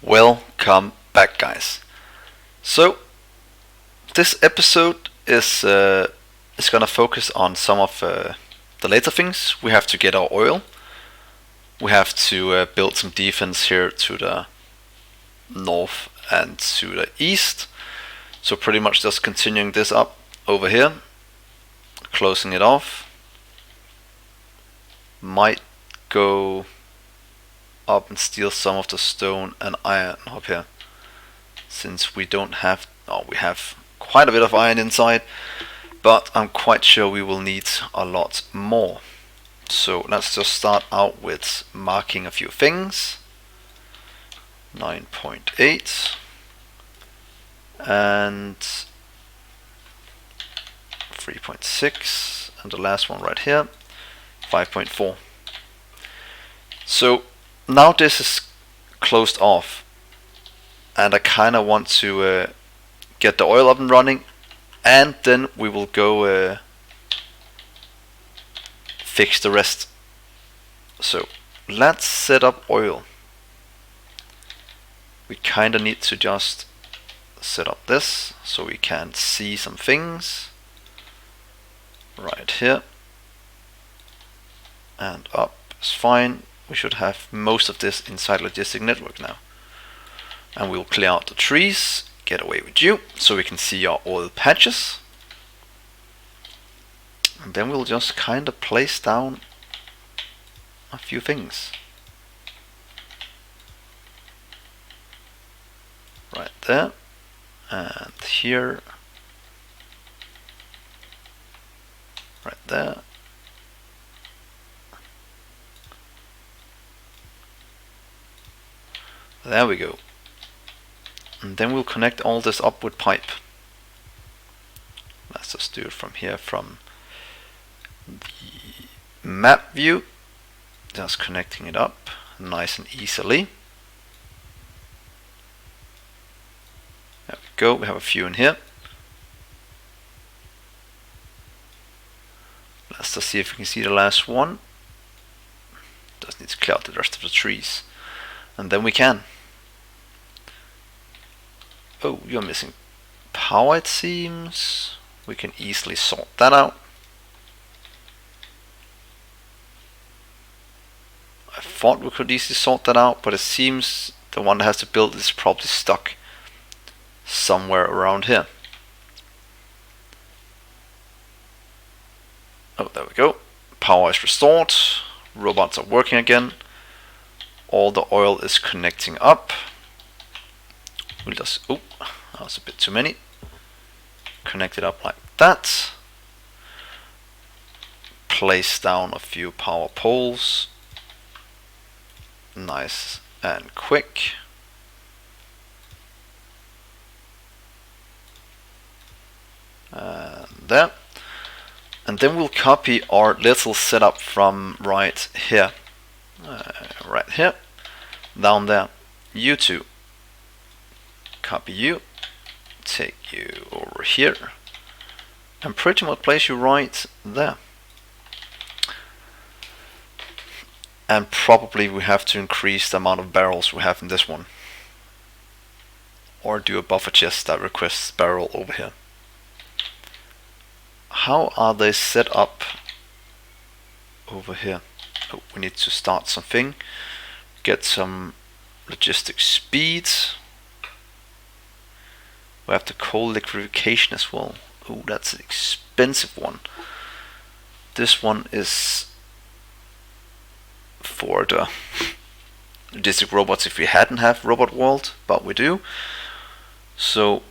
Welcome back, guys. So this episode is gonna focus on some of the later things. We have to get our oil. We have to build some defense here to the north and to the east. So pretty much just continuing this up over here, closing it off. Might go up and steal some of the stone and iron up here, since we don't have, we have quite a bit of iron inside, but I'm quite sure we will need a lot more. So let's just start out with marking a few things. 9.8 and 3.6, and the last one right here, 5.4. So now this is closed off, and I kind of want to get the oil up and running, and then we will go fix the rest. So let's set up oil. We kind of need to just set up this so we can see some things right here, and up is fine. We should have most of this inside logistic network now, and we'll clear out the trees, get away with you, so we can see our oil patches, and then we'll just kind of place down a few things right there, and here, right there. There we go. And then we'll connect all this up with pipe. Let's just do it from here, from the map view. Just connecting it up nice and easily. There we go, we have a few in here. Let's just see if we can see the last one. Just need to clear out the rest of the trees, and then we can. Oh, you're missing power, it seems. We can easily sort that out. I thought we could easily sort that out, but it seems the one that has to build is probably stuck somewhere around here. Oh, there we go. Power is restored. Robots are working again. All the oil is connecting up. We'll just, oh, that was a bit too many. Connect it up like that. Place down a few power poles. Nice and quick. And there. And then we'll copy our little setup from right here. Right here. Down there. You two. Copy you, take you over here, and pretty much place you right there. And probably we have to increase the amount of barrels we have in this one, or do a buffer chest that requests barrel over here. How are they set up over here? Oh, we need to start something, get some logistic speed. We have the coal liquefaction as well. Oh, that's an expensive one. This one is for the logistic robots if we hadn't have Robot World, but we do. So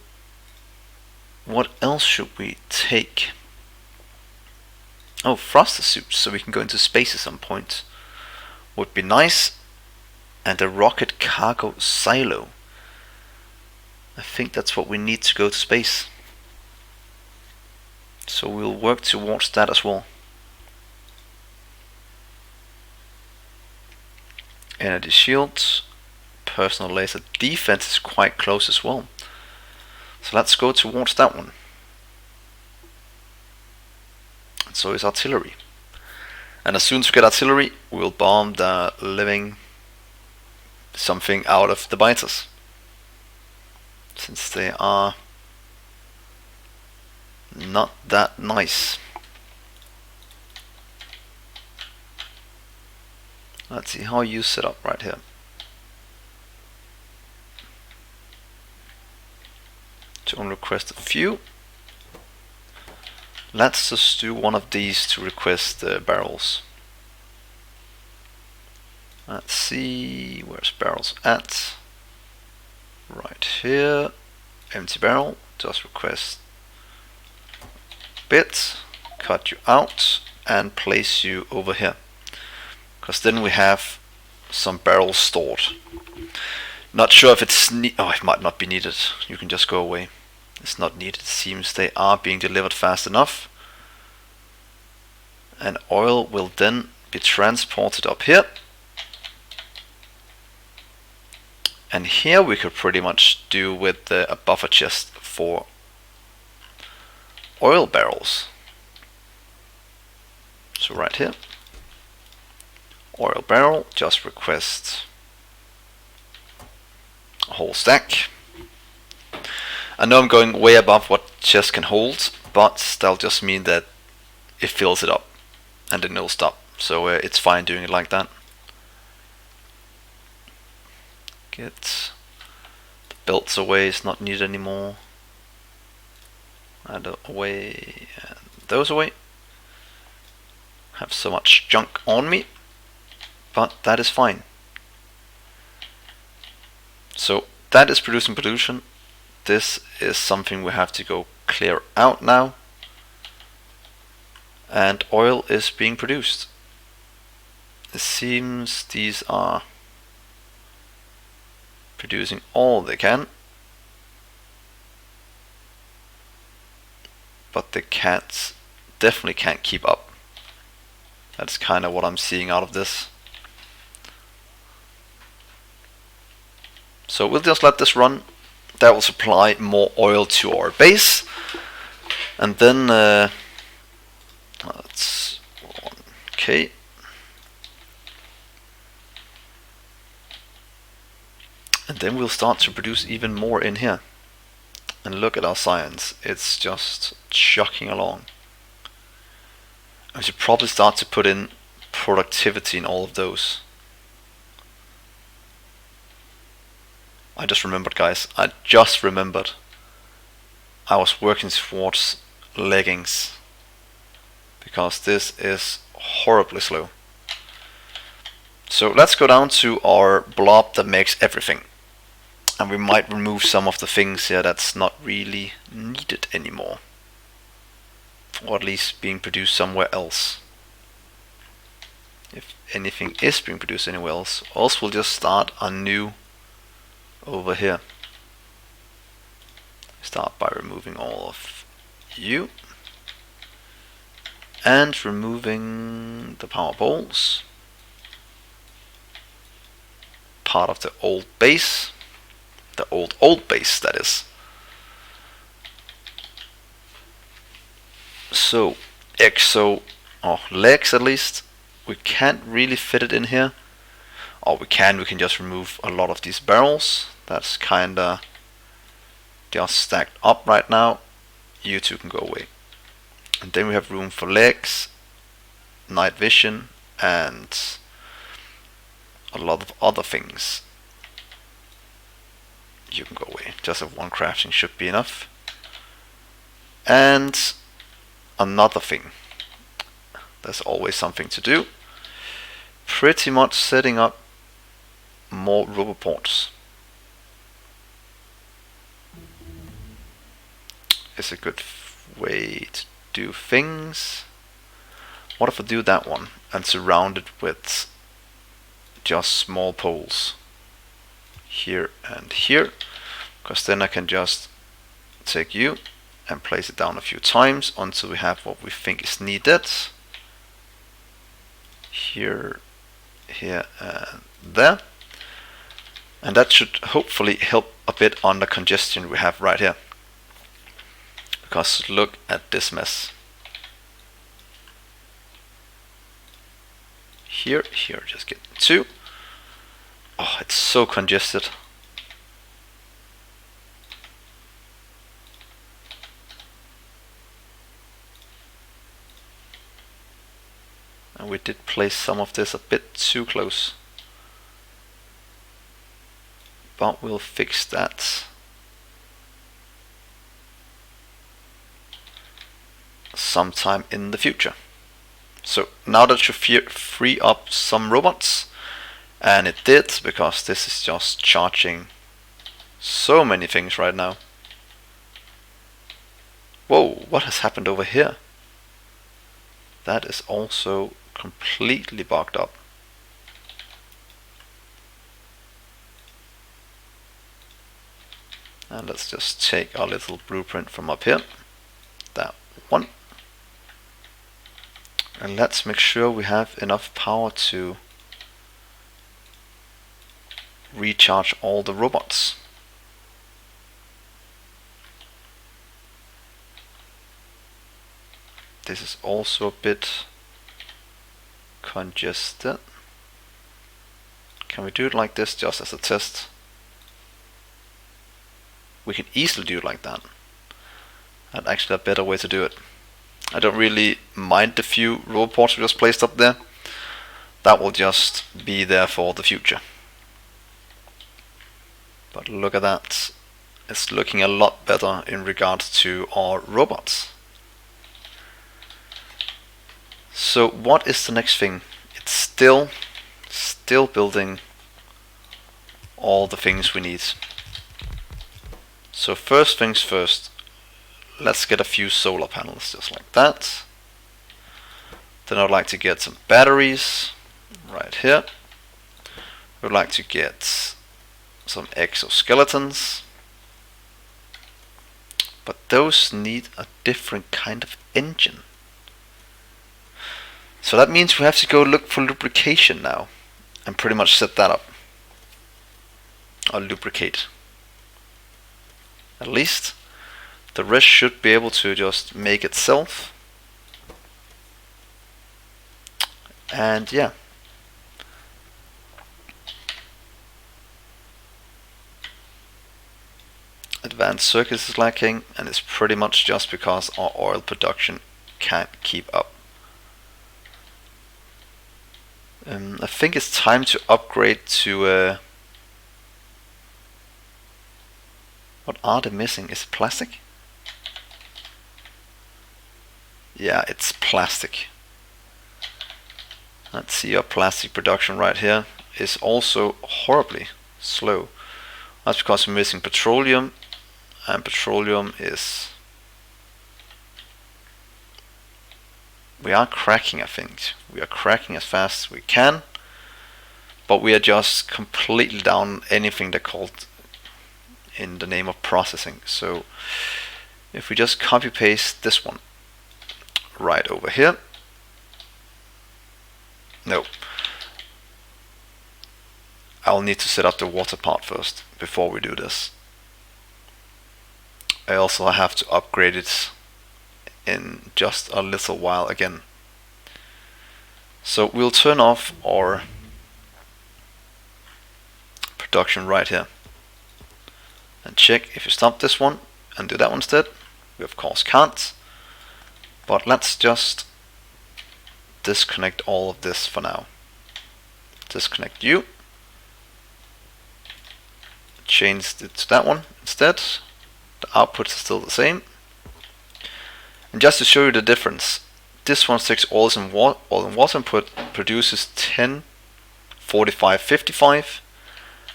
what else should we take? Oh, thruster suits, so we can go into space at some point. Would be nice. And a rocket cargo silo. I think that's what we need to go to space. So we'll work towards that as well. Energy shields, personal laser defense is quite close as well. So let's go towards that one. And so is artillery. And as soon as we get artillery, we'll bomb the living something out of the biters, since they are not that nice. Let's see how you set up right here. To only request a few. Let's just do one of these to request the barrels. Let's see, where's barrels at? Right here. Empty barrel, just request bit, cut you out and place you over here, because then we have some barrels stored. Not sure if it's it might not be needed. You can just go away. It's not needed. It seems they are being delivered fast enough, and oil will then be transported up here. And here we could pretty much do with a buffer chest for oil barrels. So right here, oil barrel, just request a whole stack. I know I'm going way above what chest can hold, but that'll just mean that it fills it up and then it'll stop. So it's fine doing it like that. Get the belts away, it's not needed anymore. And away, and those away. Have so much junk on me, but that is fine. So that is producing pollution. This is something we have to go clear out now. And oil is being produced. It seems these are producing all they can, but they definitely can't keep up. That's kind of what I'm seeing out of this. So we'll just let this run. That will supply more oil to our base, and then that's 1K. And then we'll start to produce even more in here. And look at our science, it's just chucking along. I should probably start to put in productivity in all of those. I just remembered, guys, I was working towards leggings, because this is horribly slow. So let's go down to our blob that makes everything. And we might remove some of the things here that's not really needed anymore. Or at least being produced somewhere else. If anything is being produced anywhere else we'll just start anew over here. Start by removing all of you. And removing the power poles. Part of the old base. The old base, that is. So legs at least, we can't really fit it in here. Or we can just remove a lot of these barrels. That's kinda just stacked up right now. You two can go away. And then we have room for legs, night vision, and a lot of other things. You can go away. Just have one crafting should be enough. And another thing. There's always something to do. Pretty much setting up more rubber ports is a good way to do things. What if I do that one and surround it with just small poles here and here, because then I can just take you and place it down a few times until we have what we think is needed. Here, here, and there. And that should hopefully help a bit on the congestion we have right here. Because look at this mess. Here, just get two. Oh, it's so congested. And we did place some of this a bit too close. But we'll fix that sometime in the future. So now that should free up some robots, and it did, because this is just charging so many things right now. Whoa, what has happened over here? That is also completely bogged up. And let's just take our little blueprint from up here, that one. And let's make sure we have enough power to recharge all the robots. This is also a bit congested. Can we do it like this just as a test? We can easily do it like that. That's actually a better way to do it. I don't really mind the few robots we just placed up there. That will just be there for the future. But look at that. It's looking a lot better in regards to our robots. So what is the next thing? It's still building all the things we need. So first things first, let's get a few solar panels just like that. Then I'd like to get some batteries right here. We'd like to get some exoskeletons, but those need a different kind of engine. So that means we have to go look for lubrication now and pretty much set that up. Or lubricate. At least the rest should be able to just make itself. And yeah. Advanced circuits is lacking, and it's pretty much just because our oil production can't keep up. I think it's time to upgrade to what are they missing? Is it plastic? Yeah, it's plastic. Let's see, our plastic production right here is also horribly slow. That's because we're missing petroleum, and petroleum is... We are cracking, I think. We are cracking as fast as we can, but we are just completely down anything they're called in the name of processing. So if we just copy paste this one right over here. No. I'll need to set up the water part first before we do this. I also have to upgrade it in just a little while again. So we'll turn off our production right here and check if you stop this one and do that one instead. We of course can't, but let's just disconnect all of this for now. Disconnect you, change it to that one instead. The outputs are still the same. And just to show you the difference, this one takes oil and water input, produces 10, 45, 55,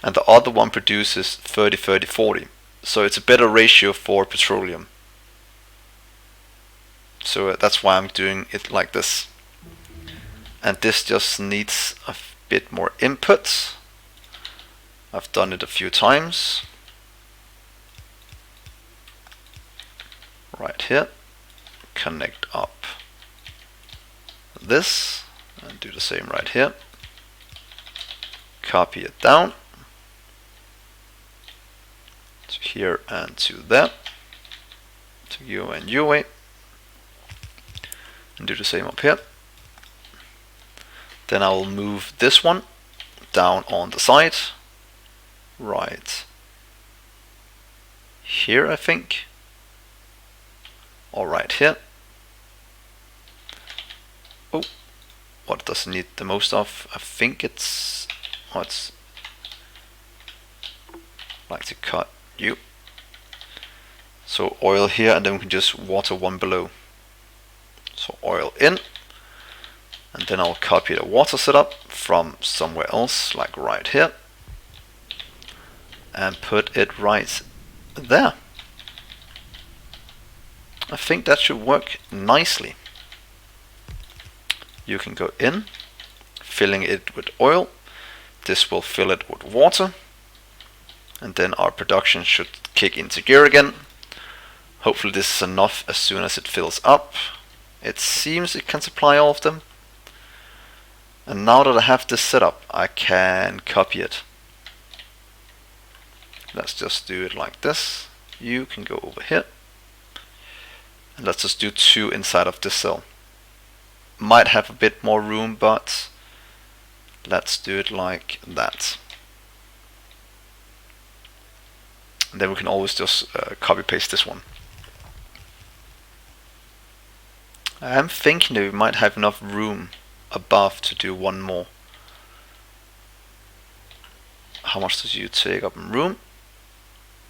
and the other one produces 30, 30, 40. So it's a better ratio for petroleum. So that's why I'm doing it like this. And this just needs a bit more input. I've done it a few times. Right here. Connect up this and do the same right here. Copy it down to here and to there, to you and UA, and do the same up here. Then I will move this one down on the side right here, I think, or right here. Oh, what does it need the most of? I think it's what's like to cut you. So oil here, and then we can just water one below. So oil in, and then I'll copy the water setup from somewhere else, like right here, and put it right there. I think that should work nicely. You can go in, filling it with oil. This will fill it with water, and then our production should kick into gear again. Hopefully this is enough as soon as it fills up. It seems it can supply all of them. And now that I have this set up, I can copy it. Let's just do it like this. You can go over here. And let's just do 2 inside of this cell. Might have a bit more room, but let's do it like that. And then we can always just copy paste this one. I am thinking that we might have enough room above to do one more. How much does you take up in room?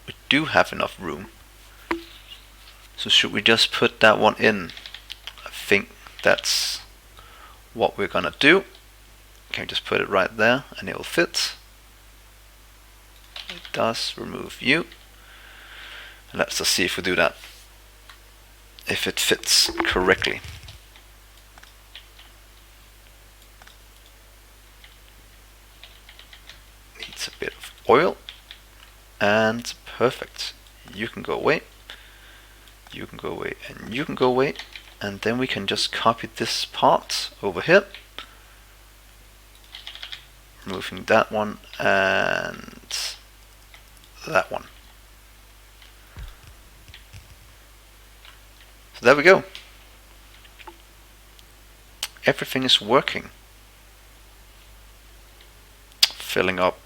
We do have enough room. So should we just put that one in? I think that's what we're gonna do. Can we just put it right there and it will fit? It does. Remove you. Let's just see if we do that. If it fits correctly. Needs a bit of oil. And perfect. You can go away. You can go away, and you can go away. And then we can just copy this part over here. Moving that one and that one. So there we go. Everything is working. Filling up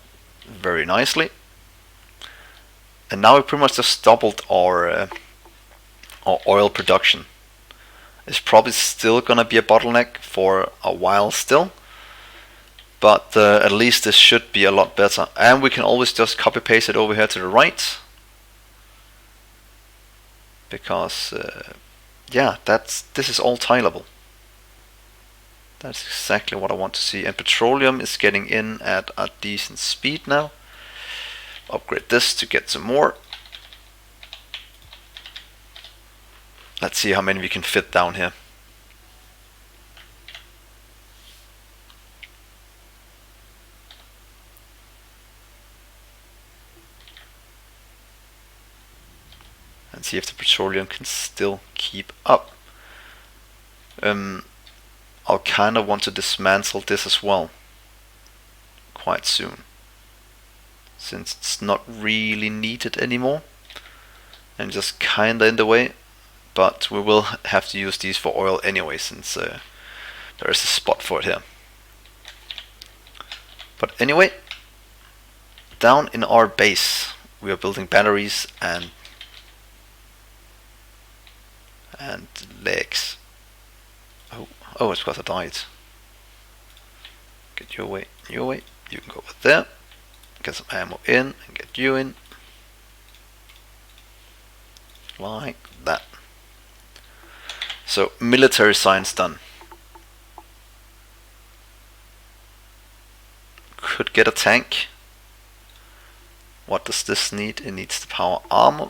very nicely. And now we pretty much just doubled our oil production. It's probably still gonna be a bottleneck for a while still, but at least this should be a lot better. And we can always just copy paste it over here to the right, because yeah, this is all tileable. That's exactly what I want to see. And petroleum is getting in at a decent speed now. Upgrade this to get some more. Let's see how many we can fit down here. And see if the petroleum can still keep up. I'll kind of want to dismantle this as well quite soon, since it's not really needed anymore and just kinda in the way. But we will have to use these for oil anyway, since there is a spot for it here. But anyway, down in our base we are building batteries and legs. Oh, it's because I died. Get you away, you away. You can go over there. Get some ammo in and get you in. Like that. So, military science done. Could get a tank. What does this need? It needs the power armor.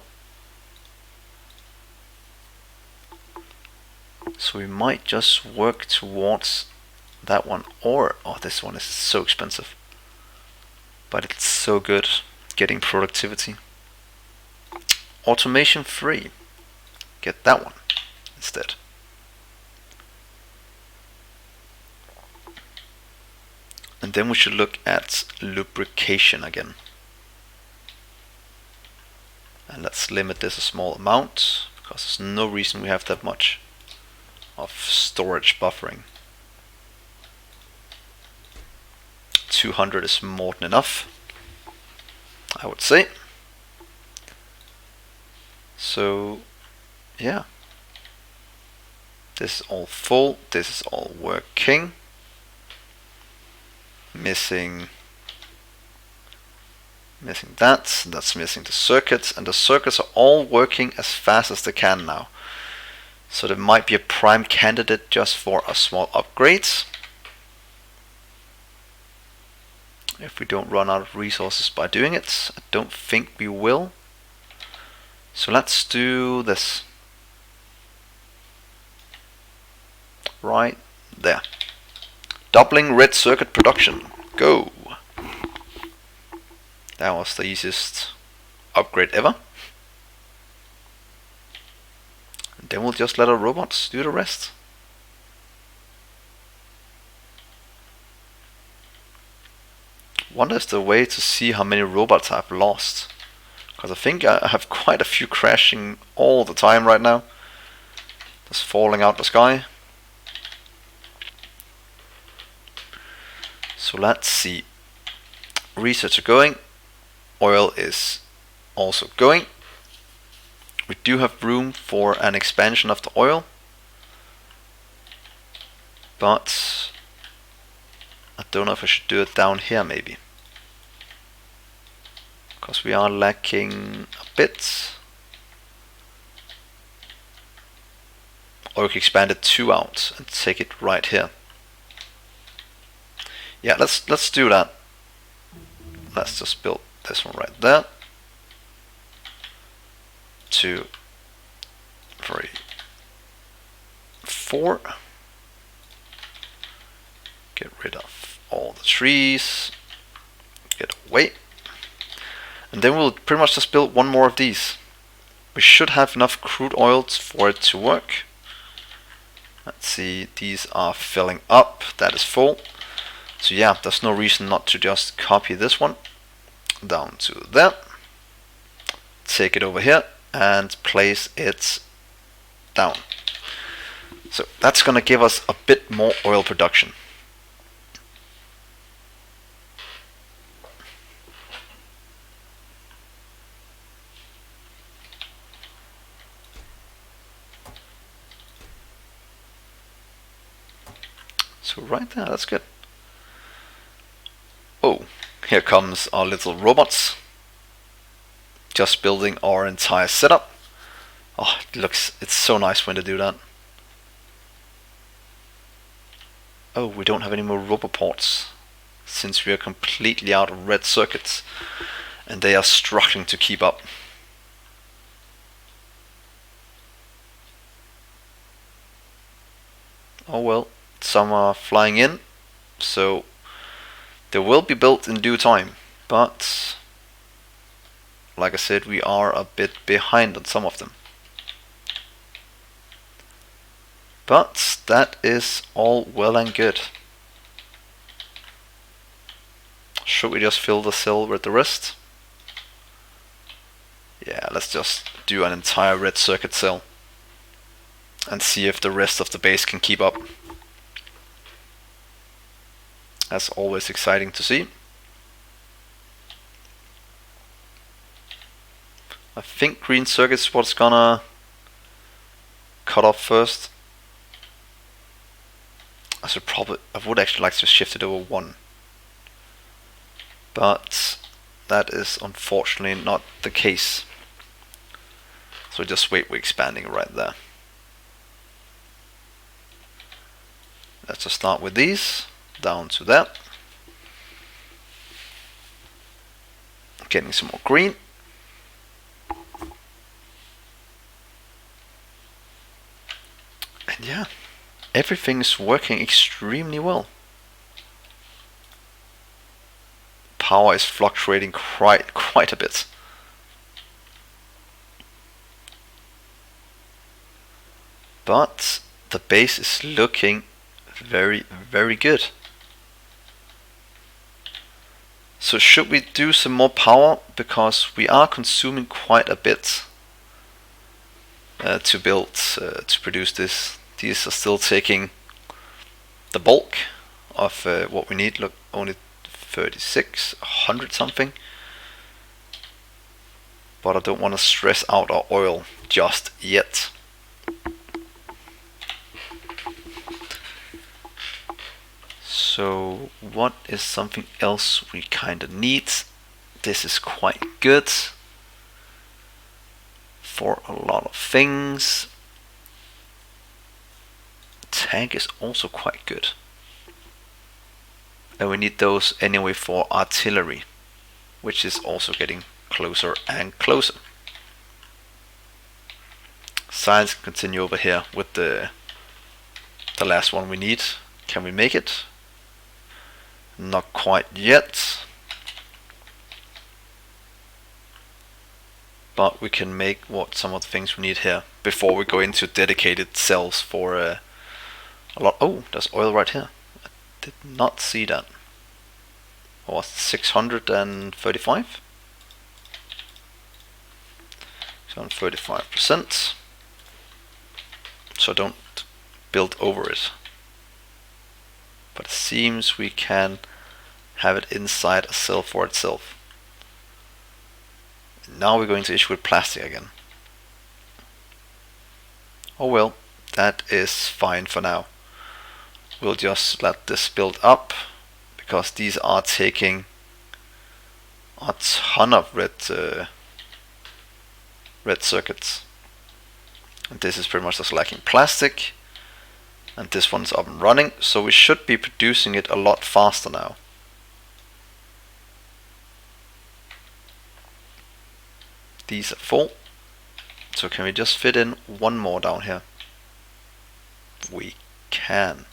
So we might just work towards that one, or oh, this one is so expensive, but it's so good getting productivity. Automation free. Get that one instead. And then we should look at lubrication again. And let's limit this a small amount, because there's no reason we have that much of storage buffering. 200 is more than enough. I would say. So yeah, this is all full, this is all working. Missing that's missing the circuits, and the circuits are all working as fast as they can now. So there might be a prime candidate just for a small upgrade, if we don't run out of resources by doing it. I don't think we will. So let's do this. Right there. Doubling red circuit production. Go! That was the easiest upgrade ever. And then we'll just let our robots do the rest. Wonder if there's a way to see how many robots I've lost. Because I think I have quite a few crashing all the time right now. Just falling out the sky. So let's see. Research are going. Oil is also going. We do have room for an expansion of the oil. But I don't know if I should do it down here maybe. Because we are lacking a bit. Or we can expand it 2 out and take it right here. Yeah, let's do that. Let's just build this one right there. 2, 3, 4. Get rid of all the trees. Get away. And then we'll pretty much just build one more of these. We should have enough crude oil for it to work. Let's see, these are filling up. That is full. So yeah, there's no reason not to just copy this one down to there. Take it over here and place it down. So that's going to give us a bit more oil production. So right there, that's good. Oh, here comes our little robots. Just building our entire setup. Oh, it's so nice when they do that. Oh, we don't have any more roboports since we are completely out of red circuits and they are struggling to keep up. Oh well, some are flying in, so they will be built in due time, but like I said, we are a bit behind on some of them. But that is all well and good. Should we just fill the cell with the rest? Yeah, let's just do an entire red circuit cell and see if the rest of the base can keep up. That's always exciting to see. I think green circuit's what's gonna cut off first. I would actually like to shift it over 1. But that is unfortunately not the case. So just wait, we're expanding right there. Let's just start with these, down to that. Getting some more green. And yeah, everything is working extremely well. Power is fluctuating quite a bit. But the base is looking very, very good. So should we do some more power, because we are consuming quite a bit to build, to produce this. These are still taking the bulk of what we need. Look, only 36, 100 something. but I don't want to stress out our oil just yet. So what is something else we kind of need? This is quite good for a lot of things. Tank is also quite good. And we need those anyway for artillery, which is also getting closer and closer. Science can continue over here with the last one we need. Can we make it? Not quite yet. But we can make some of the things we need here before we go into dedicated cells for a lot. Oh, there's oil right here. I did not see that. Or 635? 35%. So don't build over it. But it seems we can have it inside a cell for itself. Now we're going to issue with plastic again. Oh well, that is fine for now. We'll just let this build up, because these are taking a ton of red circuits. And this is pretty much just lacking plastic. And this one's up and running, so we should be producing it a lot faster now. These are full. So can we just fit in one more down here? We can.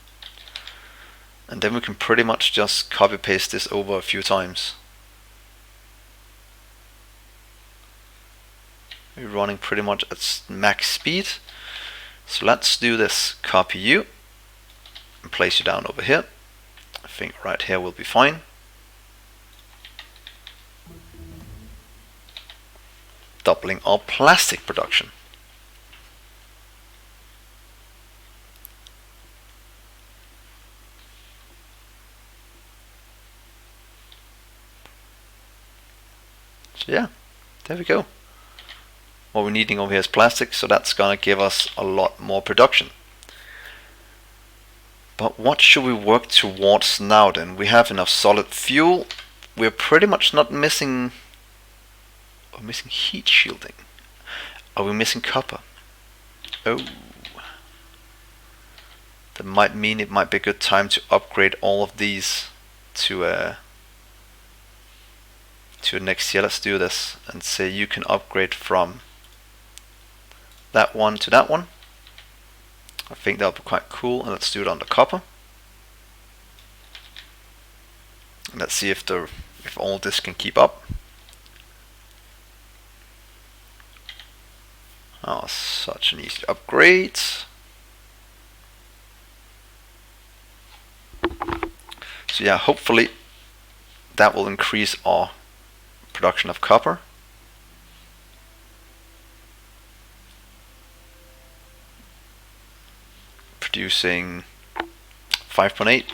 And then we can pretty much just copy paste this over a few times. We're running pretty much at max speed. So let's do this. Copy you and place you down over here. I think right here will be fine. Doubling our plastic production. So yeah, there we go. What we're needing over here is plastic, so that's gonna give us a lot more production. But what should we work towards now then? We have enough solid fuel. We're pretty much not missing. We're missing heat shielding. Are we missing copper? Oh. That might mean it might be a good time to upgrade all of these to next year. Let's do this and say you can upgrade from that one to that one. I think that'll be quite cool, and let's do it on the copper. And let's see if all this can keep up. Oh, such an easy upgrade. So yeah, hopefully that will increase our production of copper. Producing 5.8.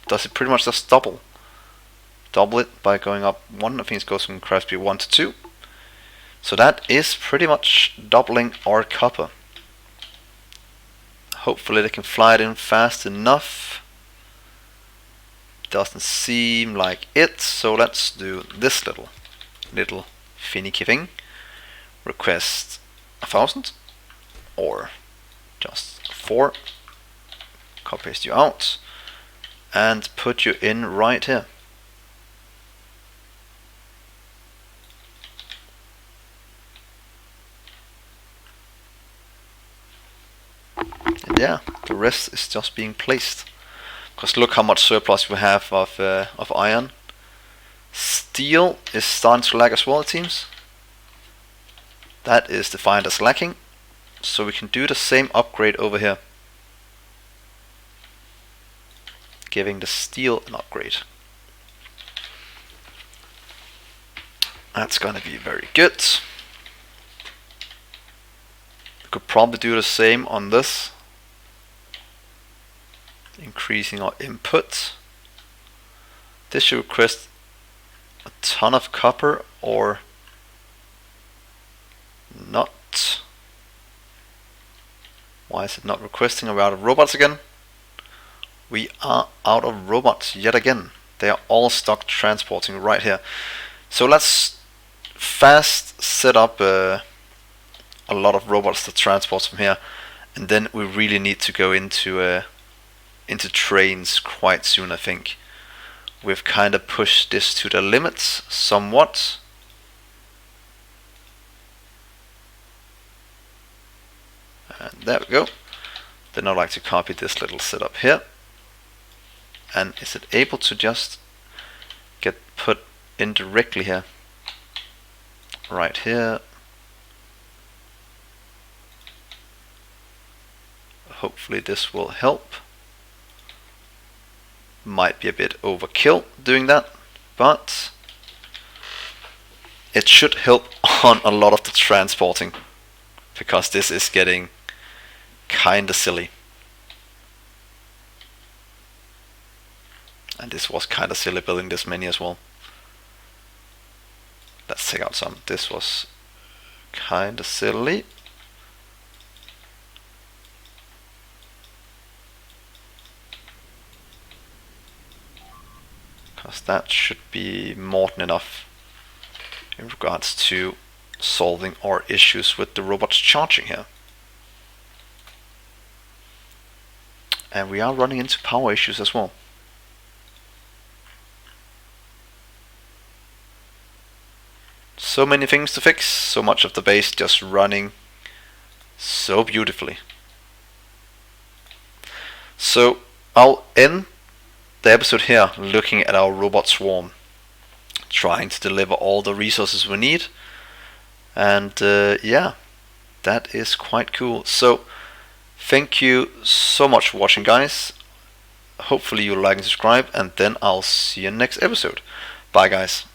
Does it pretty much just double it by going up 1? I think it goes from craft speed 1 to 2. So that is pretty much doubling our copper. Hopefully they can fly it in fast enough. Doesn't seem like it, so let's do this little finicky thing. Request 1000 or just 4. Copy paste you out and put you in right here. And yeah, the rest is just being placed. Because look how much surplus we have of iron. Steel is starting to lag as well, it seems. That is defined as lacking. So we can do the same upgrade over here, giving the steel an upgrade. That's gonna be very good. We could probably do the same on this, increasing our input. This should request a ton of copper, or Why is it not requesting? Are we out of robots again? We are out of robots yet again. They are all stuck transporting right here. So let's fast set up a lot of robots that transport from here, and then we really need to go into trains quite soon. I think we've kind of pushed this to the limits somewhat. And there we go. Then I'd like to copy this little setup here. And is it able to just get put in directly here? Right here. Hopefully this will help. Might be a bit overkill doing that, but it should help on a lot of the transporting, because this is getting kinda silly. And this was kinda silly building this many as well. Let's take out some. This was kinda silly. Because that should be more than enough in regards to solving our issues with the robots charging here. And we are running into power issues as well. So many things to fix, so much of the base just running so beautifully. So I'll end the episode here looking at our robot swarm, trying to deliver all the resources we need. And yeah, that is quite cool. So thank you so much for watching, guys. Hopefully you'll like and subscribe, and then I'll see you in the next episode. Bye, guys.